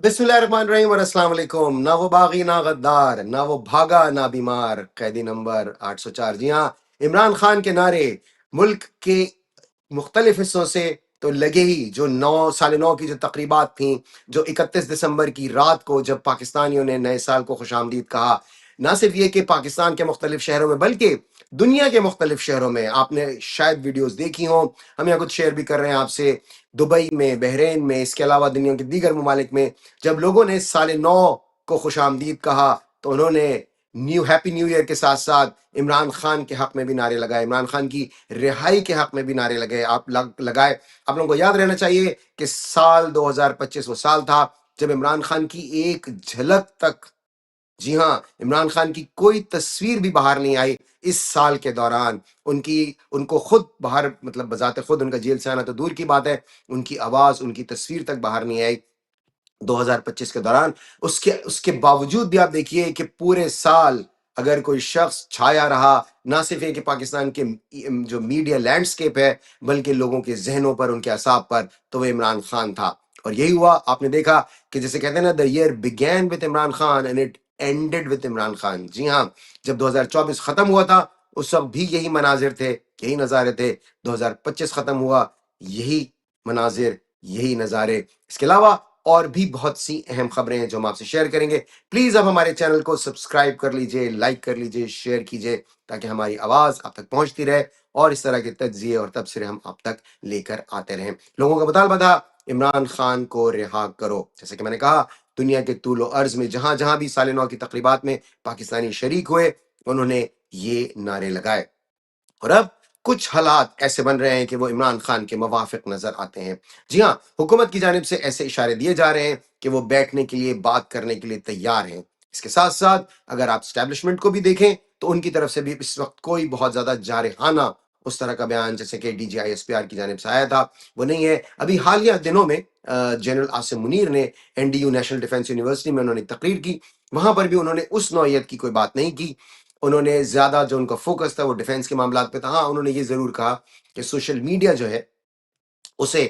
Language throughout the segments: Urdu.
بسم اللہ الرحمن الرحیم اور السلام علیکم۔ نہ وہ باغی نہ غدار، نہ وہ بھاگا نہ بیمار، قیدی نمبر 804۔ جی ہاں، عمران خان کے نعرے ملک کے مختلف حصوں سے تو لگے ہی۔ جو 9 کی جو تقریبات تھیں، جو 31 دسمبر کی رات کو جب پاکستانیوں نے نئے سال کو خوش آمدید کہا، نہ صرف یہ کہ پاکستان کے مختلف شہروں میں بلکہ دنیا کے مختلف شہروں میں آپ نے شاید ویڈیوز دیکھی ہوں، ہم یہاں کچھ شیئر بھی کر رہے ہیں آپ سے، دبئی میں، بحرین میں، اس کے علاوہ دنیا کے دیگر ممالک میں جب لوگوں نے سال نو کو خوش آمدید کہا تو انہوں نے ہیپی نیو ایئر کے ساتھ ساتھ عمران خان کے حق میں بھی نعرے لگائے، عمران خان کی رہائی کے حق میں بھی نعرے لگائے۔ آپ لوگوں کو یاد رہنا چاہیے کہ سال 2025 وہ سال تھا جب عمران خان کی ایک جھلک تک، جی ہاں، عمران خان کی کوئی تصویر بھی باہر نہیں آئی اس سال کے دوران۔ ان کو خود باہر، مطلب بذات خود ان کا جیل سے آنا تو دور کی بات ہے، ان کی آواز، ان کی تصویر تک باہر نہیں آئی 2025 کے دوران۔ اس کے باوجود بھی آپ دیکھیے کہ پورے سال اگر کوئی شخص چھایا رہا، نہ صرف یہ کہ پاکستان کے جو میڈیا لینڈسکیپ ہے بلکہ لوگوں کے ذہنوں پر، ان کے اعصاب پر، تو وہ عمران خان تھا۔ اور یہی ہوا، آپ نے دیکھا کہ جسے کہتے ہیں نا، the year began with Imran Khan and it ended with Imran Khan. جی ہاں، جب 2024 ختم ہوا تھا اس وقت بھی یہی مناظر تھے، یہی نظارے تھے۔ 2025 ختم ہوا، یہی مناظر، یہی نظارے۔ اس کے علاوہ اور بھی بہت سی اہم خبریں ہیں جو ہم آپ سے شیئر کریں گے۔ پلیز اب ہمارے چینل کو سبسکرائب کر لیجئے، لائک کر لیجئے، شیئر کیجئے تاکہ ہماری آواز آپ تک پہنچتی رہے اور اس طرح کے تجزیے اور تبصرے ہم آپ تک لے کر آتے رہیں۔ لوگوں کا مطالبہ تھا عمران خان کو رہا کرو۔ جیسے کہ میں نے کہا، دنیا کے طول و عرض میں جہاں جہاں بھی سال نو کی تقریبات میں پاکستانی شریک ہوئے، انہوں نے یہ نعرے لگائے۔ اور اب کچھ حالات ایسے بن رہے ہیں کہ وہ عمران خان کے موافق نظر آتے ہیں۔ جی ہاں، حکومت کی جانب سے ایسے اشارے دیے جا رہے ہیں کہ وہ بیٹھنے کے لیے، بات کرنے کے لیے تیار ہیں۔ اس کے ساتھ ساتھ اگر آپ اسٹیبلشمنٹ کو بھی دیکھیں تو ان کی طرف سے بھی اس وقت کوئی بہت زیادہ جارحانہ اس طرح کا بیان جیسے کہ D G I S P R کی جانب سے آیا تھا وہ نہیں ہے۔ ابھی حالیہ دنوں میں جنرل عاصم منیر نے N D U national defence university میں انہوں نے تقریر کی، وہاں پر بھی انہوں نے اس نوعیت کی کوئی بات نہیں کی۔ انہوں نے زیادہ جو ان کا فوکس تھا وہ ڈیفنس کے معاملات پہ تھا۔ ہاں، انہوں نے یہ ضرور کہا کہ سوشل میڈیا جو ہے اسے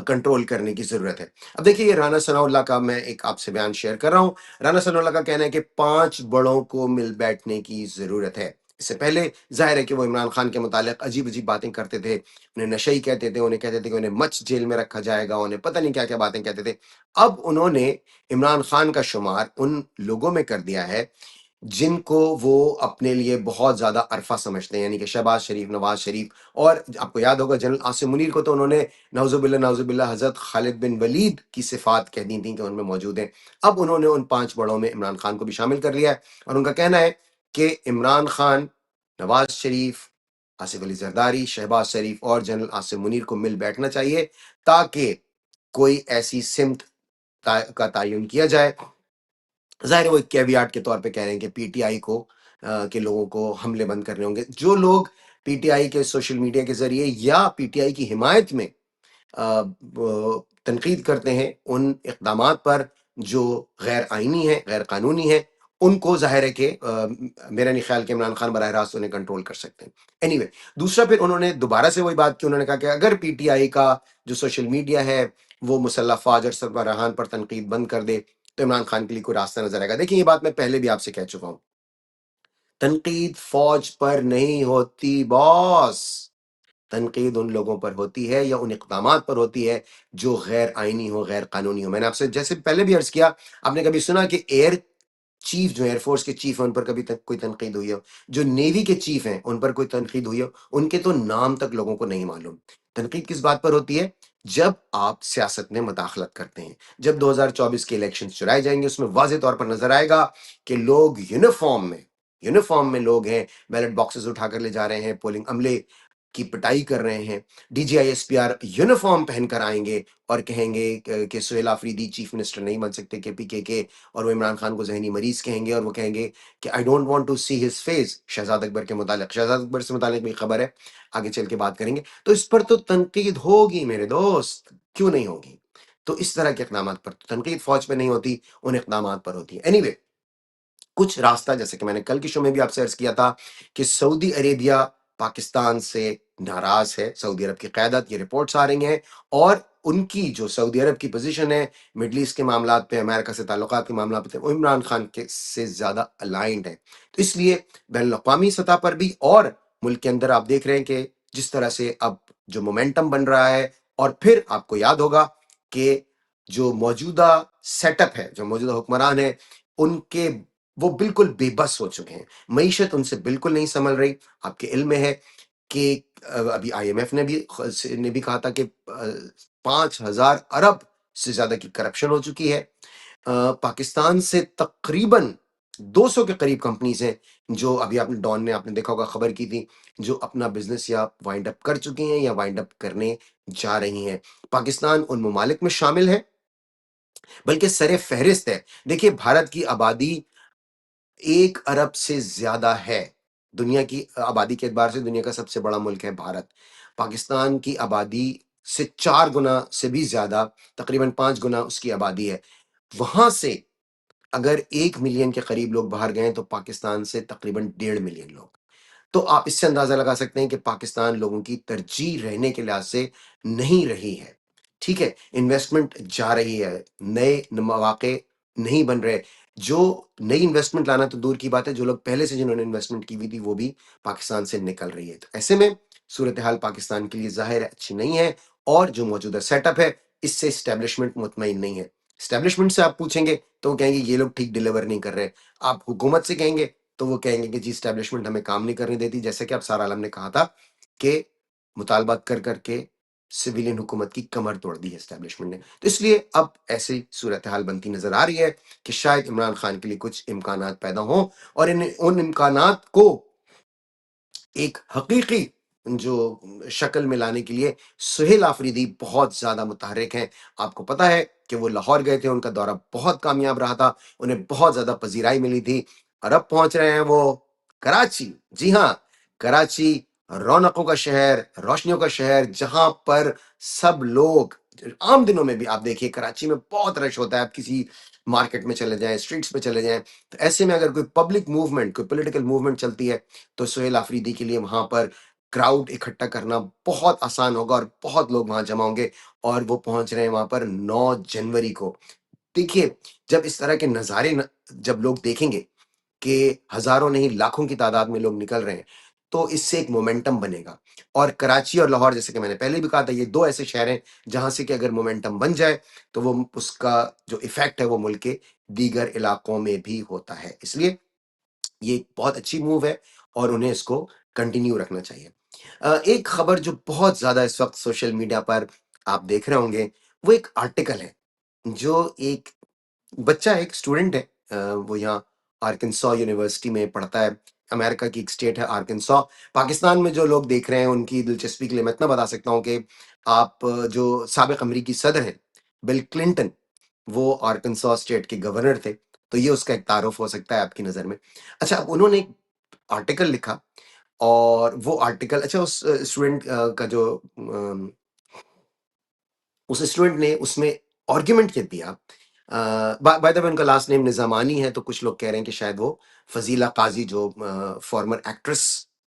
کنٹرول کرنے کی ضرورت ہے۔ اب دیکھیے، یہ رانا ثناء اللہ کا میں ایک آپ سے بیان شیئر کر رہا ہوں۔ رانا ثناء اللہ کا کہنا ہے کہ 5 بڑوں کو مل بیٹھنے کی ضرورت ہے۔ اس سے پہلے ظاہر ہے کہ وہ عمران خان کے متعلق عجیب عجیب باتیں کرتے تھے، انہیں نشئی کہتے تھے، انہیں کہتے تھے کہ انہیں مچ جیل میں رکھا جائے گا، انہیں پتہ نہیں کیا کیا باتیں کہتے تھے۔ اب انہوں نے عمران خان کا شمار ان لوگوں میں کر دیا ہے جن کو وہ اپنے لیے بہت زیادہ عرفہ سمجھتے ہیں، یعنی کہ شہباز شریف، نواز شریف، اور آپ کو یاد ہوگا جنرل عاصم منیر کو تو انہوں نے نعوذ باللہ حضرت خالد بن ولید کی صفات کہہ دی تھیں کہ ان میں موجود ہیں۔ اب انہوں نے ان 5 بڑوں میں عمران خان کو بھی شامل کر لیا ہے، اور ان کا کہنا ہے کہ عمران خان، نواز شریف، آصف علی زرداری، شہباز شریف اور جنرل عاصم منیر کو مل بیٹھنا چاہیے تاکہ کوئی ایسی سمت کا تعین کیا جائے۔ ظاہر ہے وہ ایک کیویاٹ کے طور پہ کہہ رہے ہیں کہ پی ٹی آئی کو کے لوگوں کو حملے بند کرنے ہوں گے۔ جو لوگ پی ٹی آئی کے سوشل میڈیا کے ذریعے یا پی ٹی آئی کی حمایت میں تنقید کرتے ہیں ان اقدامات پر جو غیر آئینی ہے، غیر قانونی ہے، ان کو ظاہر ہے کہ میرا نہیں خیال کہ عمران خان براہ راست انہیں کنٹرول کر سکتے ہیں۔ اینی وے، دوسرا پھر انہوں نے دوبارہ سے وہی بات کی، انہوں نے کہا کہ اگر پی ٹی آئی کا جو سوشل میڈیا ہے وہ مسلح فوج اور سربراہان پر تنقید بند کر دے تو عمران خان کے لیے کوئی راستہ نظر آئے گا۔ دیکھیں، یہ بات میں پہلے بھی آپ سے کہہ چکا ہوں، تنقید فوج پر نہیں ہوتی باس، تنقید ان لوگوں پر ہوتی ہے یا ان اقدامات پر ہوتی ہے جو غیر آئینی ہو، غیر قانونی ہو۔ میں نے آپ سے جیسے پہلے بھی عرض کیا، آپ نے کبھی سنا کہ ایئر چیف جو ایئر فورس کے چیف ہیں ان پر کبھی کوئی تنقید ہوئی ہو؟ جو نیوی کے چیف ہیں ان پر کوئی تنقید ہوئی ہو؟ ان کے تو نام تک لوگوں کو نہیں معلوم۔ تنقید کس بات پر ہوتی ہے؟ جب آپ سیاست میں مداخلت کرتے ہیں، جب 2024 کے الیکشن چرائے جائیں گے، اس میں واضح طور پر نظر آئے گا کہ لوگ یونیفارم میں لوگ ہیں، بیلٹ باکسز اٹھا کر لے جا رہے ہیں، پولنگ عملے کی پٹائی کر رہے ہیں، D G I S P R uniform پہن کر آئیں گے اور کہیں گے کہ سہیل آفریدی چیف منسٹر نہیں بن سکتے کے پی کے، اور وہ عمران خان کو ذہنی مریض کہیں گے، اور وہ کہیں گے کہ I don't want to see his face. Shahzad Akbar کے متعلق، شہزاد اکبر سے متعلق بھی خبر ہے، آگے چل کے بات کریں گے۔ تو اس پر تو تنقید ہوگی میرے دوست، کیوں نہیں ہوگی؟ تو اس طرح کے اقدامات پر تنقید فوج پہ نہیں ہوتی، ان اقدامات پر ہوتی ہے۔ اینی وے، کچھ راستہ جیسے کہ میں نے کل کے شو میں بھی آپ سے عرض کیا تھا کہ سعودی عربیہ پاکستان سے ناراض ہے، سعودی عرب کی قیادت، یہ رپورٹس آ رہی ہیں، اور ان کی جو سعودی عرب کی پوزیشن ہے مڈل ایسٹ کے معاملات پہ، امریکہ سے تعلقات کے معاملات پہ، وہ عمران خان کے سے زیادہ الائنڈ ہے. تو اس لیے بین الاقوامی سطح پر بھی اور ملک کے اندر آپ دیکھ رہے ہیں کہ جس طرح سے اب جو مومنٹم بن رہا ہے. اور پھر آپ کو یاد ہوگا کہ جو موجودہ سیٹ اپ ہے، جو موجودہ حکمران ہے، ان کے وہ بالکل بے بس ہو چکے ہیں. معیشت ان سے بالکل نہیں سنبھل رہی. آپ کے علم میں ہے کہ ابھی آئی ایم ایف نے بھی کہا تھا کہ 5,000 ارب سے زیادہ کی کرپشن ہو چکی ہے. پاکستان سے تقریباً 200 کے قریب کمپنیز ہیں جو ابھی آپ نے ڈان نے آپ نے دیکھا ہوگا خبر کی تھی، جو اپنا بزنس یا وائنڈ اپ کر چکی ہیں یا وائنڈ اپ کرنے جا رہی ہیں. پاکستان ان ممالک میں شامل ہے، بلکہ سر فہرست ہے. دیکھیے بھارت کی آبادی 1 ارب سے زیادہ ہے. دنیا کی آبادی کے اعتبار سے دنیا کا سب سے بڑا ملک ہے بھارت. پاکستان کی آبادی سے 4 گنا سے بھی زیادہ، تقریباً 5 گنا اس کی آبادی ہے. وہاں سے اگر 1 ملین کے قریب لوگ باہر گئے تو پاکستان سے تقریباً 1.5 ملین لوگ. تو آپ اس سے اندازہ لگا سکتے ہیں کہ پاکستان لوگوں کی ترجیح رہنے کے لحاظ سے نہیں رہی ہے. ٹھیک ہے، انویسٹمنٹ جا رہی ہے، نئے مواقع نہیں بن رہے. جو نئی انویسٹمنٹ لانا تو دور کی بات ہے، جو لوگ پہلے سے جنہوں نے انویسٹمنٹ کی ہوئی تھی وہ بھی پاکستان سے نکل رہی ہے. تو ایسے میں صورتحال پاکستان کے لیے ظاہر ہے اچھی نہیں ہے. اور جو موجودہ سیٹ اپ ہے اس سے اسٹیبلشمنٹ مطمئن نہیں ہے. اسٹیبلشمنٹ سے آپ پوچھیں گے تو وہ کہیں گے یہ لوگ ٹھیک ڈیلیور نہیں کر رہے. آپ حکومت سے کہیں گے تو وہ کہیں گے کہ جی اسٹیبلشمنٹ ہمیں کام نہیں کرنے دیتی، جیسے کہ اب سارا عالم نے کہا تھا کہ مطالبات کر کر کے سویلین حکومت کی کمر توڑ دی ہے اسٹیبلشمنٹ نے. تو اس لیے اب ایسی صورتحال بنتی نظر آ رہی ہے کہ شاید عمران خان کے لیے کچھ امکانات پیدا ہوں، اور ان امکانات کو ایک حقیقی جو شکل میں لانے کے لیے سہیل آفریدی بہت زیادہ متحرک ہیں. آپ کو پتا ہے کہ وہ لاہور گئے تھے، ان کا دورہ بہت کامیاب رہا تھا، انہیں بہت زیادہ پذیرائی ملی تھی. اور اب پہنچ رہے ہیں وہ کراچی. جی ہاں، کراچی رونقوں کا شہر، روشنیوں کا شہر، جہاں پر سب لوگ عام دنوں میں بھی آپ دیکھیے کراچی میں بہت رش ہوتا ہے. آپ کسی مارکیٹ میں چلے جائیں، اسٹریٹس پہ چلے جائیں، تو ایسے میں اگر کوئی پبلک موومنٹ، کوئی پولیٹیکل موومنٹ چلتی ہے تو سہیل آفریدی کے لیے وہاں پر کراؤڈ اکٹھا کرنا بہت آسان ہوگا اور بہت لوگ وہاں جمع ہوں گے. اور وہ پہنچ رہے ہیں وہاں پر 9 جنوری کو. دیکھیے جب اس طرح کے نظارے جب لوگ دیکھیں گے کہ ہزاروں نہیں لاکھوں کی تعداد میں لوگ نکل رہے ہیں تو اس سے ایک مومنٹم بنے گا. اور کراچی اور لاہور، جیسے کہ میں نے پہلے بھی کہا تھا، یہ 2 ایسے شہر ہیں جہاں سے کہ اگر مومنٹم بن جائے تو وہ اس کا جو ایفیکٹ ہے وہ ملک کے دیگر علاقوں میں بھی ہوتا ہے. اس لیے یہ ایک بہت اچھی موو ہے اور انہیں اس کو کنٹینیو رکھنا چاہیے. ایک خبر جو بہت زیادہ اس وقت سوشل میڈیا پر آپ دیکھ رہے ہوں گے، وہ ایک آرٹیکل ہے جو ایک بچہ، ایک اسٹوڈنٹ ہے، وہ یہاں آرکنسو یونیورسٹی میں پڑھتا ہے. امریکہ کی ایک اسٹیٹ ہے آرکنسو. پاکستان میں جو لوگ دیکھ رہے ہیں ان کی دلچسپی کے لیے میں اتنا بتا سکتا ہوں کہ آپ جو سابق امریکی صدر ہیں بل کلنٹن، وہ آرکنسو اسٹیٹ کے گورنر تھے. تو یہ اس کا ایک تعارف ہو سکتا ہے آپ کی نظر میں. اچھا، اب انہوں نے ایک آرٹیکل لکھا، اور وہ آرٹیکل، اچھا اس اسٹوڈنٹ کا جو اس اسٹوڈنٹ نے اس میں آرگیومنٹ کیا دیا. بائی دا وے ان کا لاسٹ نیم نظامانی ہے، تو کچھ لوگ کہہ رہے ہیں کہ شاید وہ فضیلہ قاضی جو فارمر ایکٹریس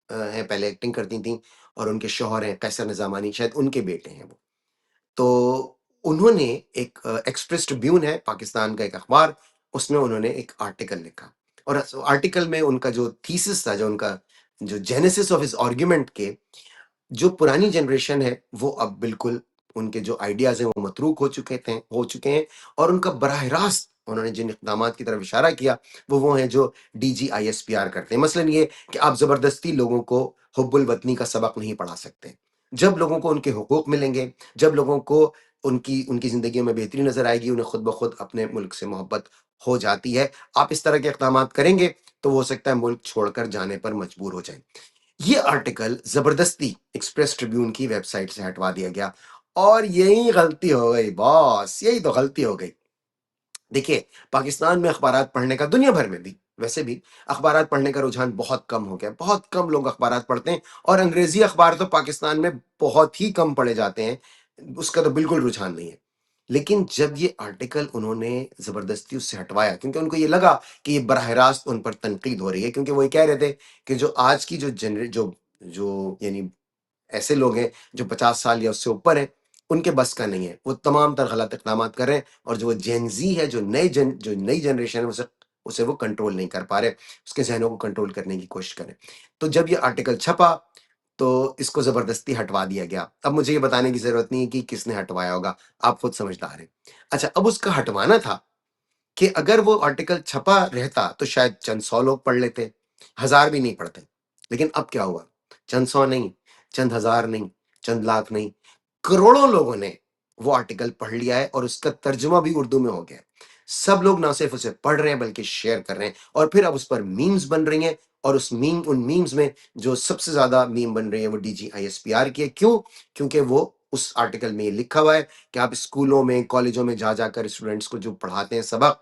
ہیں، پہلے ایکٹنگ کرتی تھیں، اور ان کے شوہر ہیں قیصر نظامانی، شاید ان کے بیٹے ہیں وہ. تو انہوں نے ایک ایکسپریس ٹریبیون ہے پاکستان کا ایک اخبار، اس میں انہوں نے ایک آرٹیکل لکھا. اور آرٹیکل میں ان کا جو تھیسس تھا، جو ان کا جو جینیسس آف اس آرگیومنٹ کے، جو پرانی جنریشن ہے وہ اب بالکل ان کے جو آئیڈیاز ہیں وہ متروک ہو چکے ہیں. اور ان کا براہ راست انہوں نے جن اقدامات کی طرف اشارہ کیا وہ ہیں جو DGISPR کرتے ہیں. مثلاً یہ کہ آپ زبردستی لوگوں کو حب الوطنی کا سبق نہیں پڑھا سکتے. جب لوگوں کو ان کے حقوق ملیں گے، جب لوگوں کو ان کی زندگیوں میں بہتری نظر آئے گی، انہیں خود بخود اپنے ملک سے محبت ہو جاتی ہے. آپ اس طرح کے اقدامات کریں گے تو وہ ہو سکتا ہے ملک چھوڑ کر جانے پر مجبور ہو جائیں. یہ آرٹیکل زبردستی ایکسپریس ٹریبیون کی ویب سائٹ سے ہٹوا دیا گیا، اور یہی غلطی ہو گئی باس، یہی تو غلطی ہو گئی. دیکھیے پاکستان میں اخبارات پڑھنے کا، دنیا بھر میں بھی ویسے بھی اخبارات پڑھنے کا رجحان بہت کم ہو گیا. بہت کم لوگ اخبارات پڑھتے ہیں، اور انگریزی اخبار تو پاکستان میں بہت ہی کم پڑھے جاتے ہیں، اس کا تو بالکل رجحان نہیں ہے. لیکن جب یہ آرٹیکل انہوں نے زبردستی اس سے ہٹوایا، کیونکہ ان کو یہ لگا کہ یہ براہ راست ان پر تنقید ہو رہی ہے، کیونکہ وہ یہ کہہ رہے تھے کہ جو آج کی جو یعنی ایسے لوگ ہیں جو 50 سال یا اس سے اوپر ہیں، ان کے بس کا نہیں ہے، وہ تمام تر غلط اقدامات کر رہے ہیں، اور جو وہ جین زی ہے، جو نئی جنریشن ہے، اسے وہ کنٹرول نہیں کر پا رہے، اس کے ذہنوں کو کنٹرول کرنے کی کوشش کریں۔ تو جب یہ آرٹیکل چھپا تو اس کو زبردستی ہٹوا دیا گیا۔ اب مجھے یہ بتانے کی ضرورت نہیں ہے کہ کس نے ہٹوایا ہوگا، آپ خود سمجھدار ہیں۔ اچھا، اب اس کا ہٹوانا تھا کہ اگر وہ آرٹیکل چھپا رہتا تو شاید چند سو لوگ پڑھ لیتے، ہزار بھی نہیں پڑھتے۔ لیکن اب کیا ہوا؟ چند سو نہیں، چند ہزار نہیں، چند لاکھ نہیں، کروڑوں لوگوں نے وہ آرٹیکل پڑھ لیا ہے، اور اس کا ترجمہ بھی اردو میں ہو گیا ہے۔ سب لوگ نہ صرف اسے پڑھ رہے ہیں بلکہ شیئر کر رہے ہیں، اور پھر اب اس پر میمز بن رہی ہیں، اور ان میمز میں جو سب سے زیادہ میم بن رہی ہیں وہ DGISPR کی ہے۔ کیوں؟ کیونکہ وہ اس آرٹیکل میں یہ لکھا ہوا ہے کہ آپ اسکولوں میں، کالجوں میں جا کر اسٹوڈنٹس کو جو پڑھاتے ہیں سبق،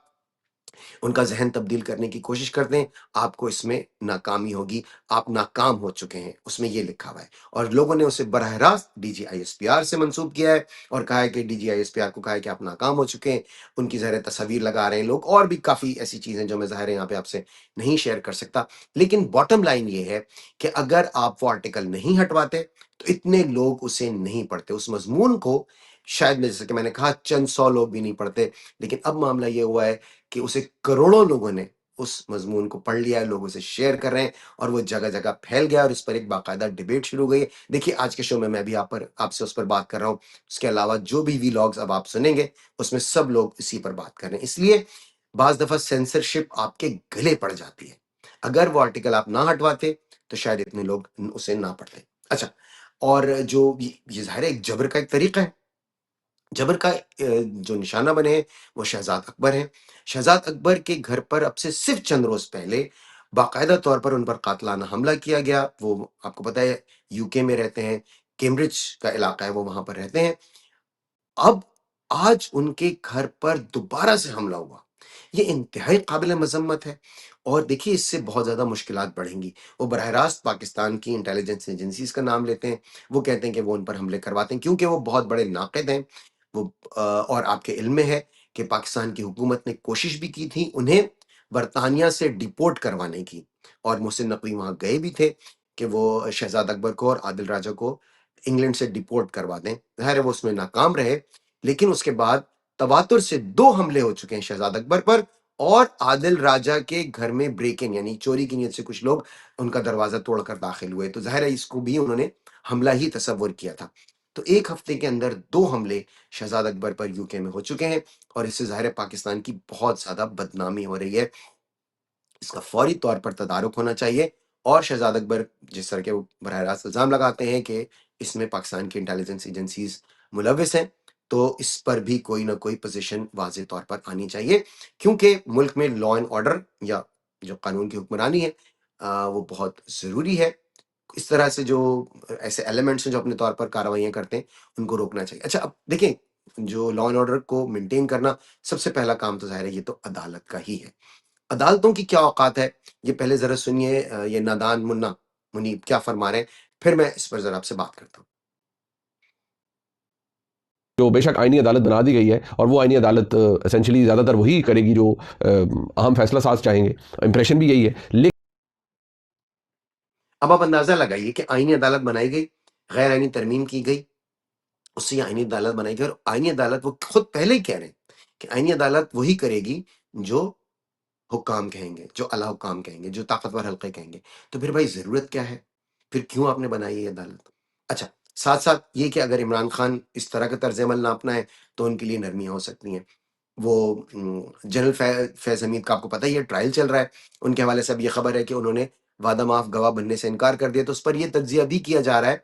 ان کا ذہن تبدیل کرنے کی کوشش کرتے ہیں، آپ کو اس میں ناکامی ہوگی، آپ ناکام ہو چکے ہیں، اس میں یہ لکھا ہوا ہے۔ اور لوگوں نے اسے براہ راست DGISPR سے منسوب کیا ہے، اور کہا ہے کہ DGISPR کو کہا ہے کہ آپ ناکام ہو چکے ہیں، ان کی ظاہر تصاویر لگا رہے ہیں لوگ، اور بھی کافی ایسی چیزیں جو میں ظاہر ہے یہاں پہ آپ سے نہیں شیئر کر سکتا۔ لیکن باٹم لائن یہ ہے کہ اگر آپ وہ آرٹیکل نہیں ہٹواتے تو اتنے لوگ اسے نہیں پڑھتے، اس مضمون کو شاید جیسے کہ میں نے کہا چند سو لوگ بھی نہیں پڑھتے۔ لیکن اب معاملہ یہ ہوا ہے کہ اسے کروڑوں لوگوں نے اس مضمون کو پڑھ لیا ہے، لوگ اسے شیئر کر رہے ہیں، اور وہ جگہ جگہ پھیل گیا، اور اس پر ایک باقاعدہ ڈیبیٹ شروع ہو گئی ہے۔ دیکھیے آج کے شو میں بھی آپ سے اس پر بات کر رہا ہوں، اس کے علاوہ جو بھی ویلاگز اب آپ سنیں گے اس میں سب لوگ اسی پر بات کر رہے ہیں۔ اس لیے بعض دفعہ سینسرشپ آپ کے گلے پڑ جاتی ہے، اگر وہ آرٹیکل آپ نہ ہٹواتے تو شاید اتنے لوگ اسے نہ پڑھتے۔ اچھا، اور جو یہ ظاہر ہے ایک جبر کا ایک طریقہ ہے، جبر کا جو نشانہ بنے ہیں وہ شہزاد اکبر ہیں۔ شہزاد اکبر کے گھر پر اب سے صرف چند روز پہلے باقاعدہ طور پر ان پر قاتلانہ حملہ کیا گیا۔ وہ آپ کو پتہ ہے UK میں رہتے ہیں، کیمبرج کا علاقہ ہے، وہ وہاں پر رہتے ہیں۔ اب آج ان کے گھر پر دوبارہ سے حملہ ہوا، یہ انتہائی قابل مذمت ہے، اور دیکھیے اس سے بہت زیادہ مشکلات بڑھیں گی۔ وہ براہ راست پاکستان کی انٹیلیجنس ایجنسیز کا نام لیتے ہیں، وہ کہتے ہیں کہ وہ ان پر حملے کرواتے ہیں کیونکہ وہ بہت بڑے ناقد ہیں۔ وہ اور آپ کے علم میں ہے کہ پاکستان کی حکومت نے کوشش بھی کی تھی انہیں برطانیہ سے ڈیپورٹ کروانے کی، اور محسن نقوی وہاں گئے بھی تھے کہ وہ شہزاد اکبر کو اور عادل راجہ کو انگلینڈ سے ڈیپورٹ کروا دیں۔ ظاہر ہے وہ اس میں ناکام رہے، لیکن اس کے بعد تواتر سے 2 حملے ہو چکے ہیں شہزاد اکبر پر، اور عادل راجہ کے گھر میں بریکنگ یعنی چوری کی نیت سے کچھ لوگ ان کا دروازہ توڑ کر داخل ہوئے، تو ظاہر ہے اس کو بھی انہوں نے حملہ ہی تصور کیا تھا۔ تو ایک ہفتے کے اندر 2 حملے شہزاد اکبر پر UK میں ہو چکے ہیں، اور اس سے ظاہر ہے پاکستان کی بہت زیادہ بدنامی ہو رہی ہے۔ اس کا فوری طور پر تدارک ہونا چاہیے، اور شہزاد اکبر جس طرح کے وہ براہ راست الزام لگاتے ہیں کہ اس میں پاکستان کی انٹیلیجنس ایجنسیز ملوث ہیں، تو اس پر بھی کوئی نہ کوئی پوزیشن واضح طور پر آنی چاہیے، کیونکہ ملک میں لا اینڈ آرڈر یا جو قانون کی حکمرانی ہے وہ بہت ضروری ہے۔ اس طرح سے جو ایسے ایلیمنٹس ہیں جو اپنے طور پر کارروائیاں کرتے ہیں ان کو روکنا چاہیے۔ اچھا، اب دیکھیں جو لا اینڈ آرڈر کو مینٹین کرنا سب سے پہلا کام تو ظاہر ہے یہ تو عدالت کا ہی ہے۔ عدالتوں کی کیا اوقات ہے، یہ پہلے ذرا سنیے یہ نادان منا منیب کیا فرما رہے ہیں، پھر میں اس پر ذرا آپ سے بات کرتا ہوں۔ جو بے شک آئینی عدالت بنا دی گئی ہے، اور وہ آئینی عدالت اسینشلی زیادہ تر وہی کرے گی جو اہم فیصلہ ساز چاہیں گے، امپریشن بھی یہی ہے۔ لیکن اب آپ اندازہ لگائیے کہ آئینی عدالت بنائی گئی، غیر آئینی ترمیم کی گئی، اس سے یہ آئینی عدالت بنائی گئی، اور آئینی عدالت وہ خود پہلے ہی کہہ رہے ہیں کہ آئینی عدالت وہی کرے گی جو حکام کہیں گے، جو اعلیٰ حکام کہیں گے، جو طاقتور حلقے کہیں گے۔ تو پھر بھائی ضرورت کیا ہے، پھر کیوں آپ نے بنائی ہے عدالت؟ اچھا، ساتھ ساتھ یہ کہ اگر عمران خان اس طرح کا طرز عمل نہ اپنائے تو ان کے لیے نرمیاں ہو سکتی ہیں۔ وہ جنرل فیض حمید کا آپ کو پتہ ہی ہے ٹرائل چل رہا ہے، ان کے حوالے سے اب یہ خبر ہے کہ انہوں نے وعدہ معاف گواہ بننے سے انکار کر دیا، تو اس پر یہ تجزیہ بھی کیا جا رہا ہے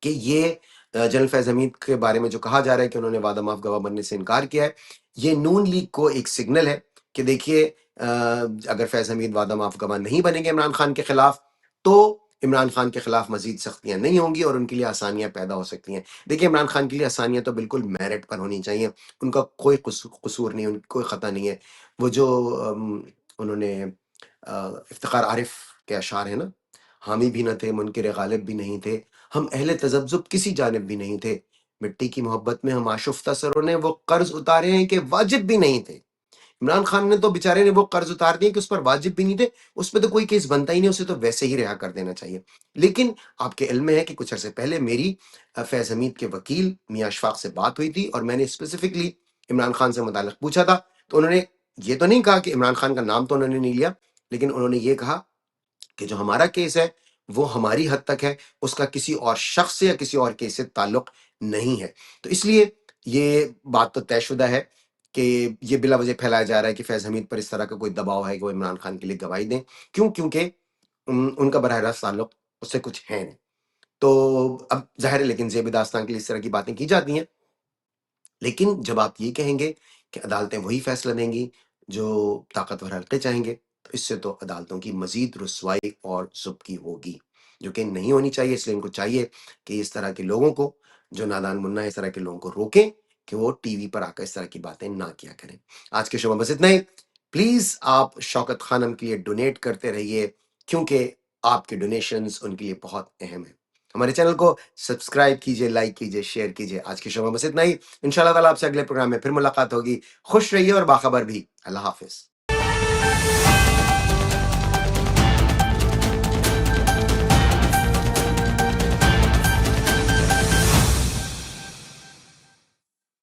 کہ یہ جنرل فیض حمید کے بارے میں جو کہا جا رہا ہے کہ انہوں نے وعدہ معاف گواہ بننے سے انکار کیا ہے، یہ نون لیگ کو ایک سگنل ہے کہ دیکھیے اگر فیض حمید وعدہ معاف گواہ نہیں بنیں گے عمران خان کے خلاف تو عمران خان کے خلاف مزید سختیاں نہیں ہوں گی اور ان کے لیے آسانیاں پیدا ہو سکتی ہیں۔ دیکھیے عمران خان کے لیے آسانیاں تو بالکل میرٹ پر ہونی چاہیے، ان کا کوئی قصور نہیں، ان کی کوئی خطا نہیں ہے۔ وہ جو انہوں نے افتخار عارف کے اشعار ہیں نا، حامی بھی نہ تھے منکر غالب بھی نہیں تھے، ہم اہل تذبذب کسی جانب بھی نہیں تھے، مٹی کی محبت میں ہم آشفتہ سروں نے وہ قرض اتارے ہیں کہ واجب بھی نہیں تھے، عمران خان نے تو بیچارے نے وہ قرض اتار دیے کہ اس پر واجب بھی نہیں تھے، اس پہ تو کوئی کیس بنتا ہی نہیں، اسے تو ویسے ہی رہا کر دینا چاہیے۔ لیکن آپ کے علم میں ہے کہ کچھ عرصے پہلے میری فیض حمید کے وکیل میاں اشفاق سے بات ہوئی تھی، اور میں نے اسپیسیفکلی عمران خان سے متعلق پوچھا تھا، تو انہوں نے یہ تو نہیں کہا کہ عمران خان کا نام تو انہوں نے نہیں لیا، لیکن انہوں نے یہ کہا کہ جو ہمارا کیس ہے وہ ہماری حد تک ہے، اس کا کسی اور شخص سے یا کسی اور کیس سے تعلق نہیں ہے۔ تو اس لیے یہ بات تو طے شدہ ہے کہ یہ بلا وجہ پھیلایا جا رہا ہے کہ فیض حمید پر اس طرح کا کوئی دباؤ ہے کہ وہ عمران خان کے لیے گواہی دیں، کیونکہ ان کا براہ راست تعلق اس سے کچھ ہے نہیں۔ تو اب ظاہر ہے لیکن زیب داستان کے لیے اس طرح کی باتیں کی جاتی ہیں، لیکن جب آپ یہ کہیں گے کہ عدالتیں وہی فیصلہ دیں گی جو طاقتور حلقے چاہیں گے، تو اس سے تو عدالتوں کی مزید رسوائی اور ضبکی ہوگی، جو کہ نہیں ہونی چاہیے۔ اس لیے ان کو چاہیے کہ اس طرح کے لوگوں کو، جو نادان منا ہے، اس طرح کے لوگوں کو روکیں کہ وہ ٹی وی پر آ کر اس طرح کی باتیں نہ کیا کریں۔ آج کے شو میں بس اتنا ہی۔ پلیز آپ شوکت خانم کے لیے ڈونیٹ کرتے رہیے، کیونکہ آپ کے ڈونیشنز ان کے لیے بہت اہم ہیں۔ ہمارے چینل کو سبسکرائب کیجیے، لائک کیجیے، شیئر کیجیے۔ آج کے شو میں بس اتنا ہی۔ انشاءاللہ تعالیٰ آپ سے اگلے پروگرام میں پھر ملاقات ہوگی۔ خوش رہیے اور باخبر بھی۔ اللہ حافظ۔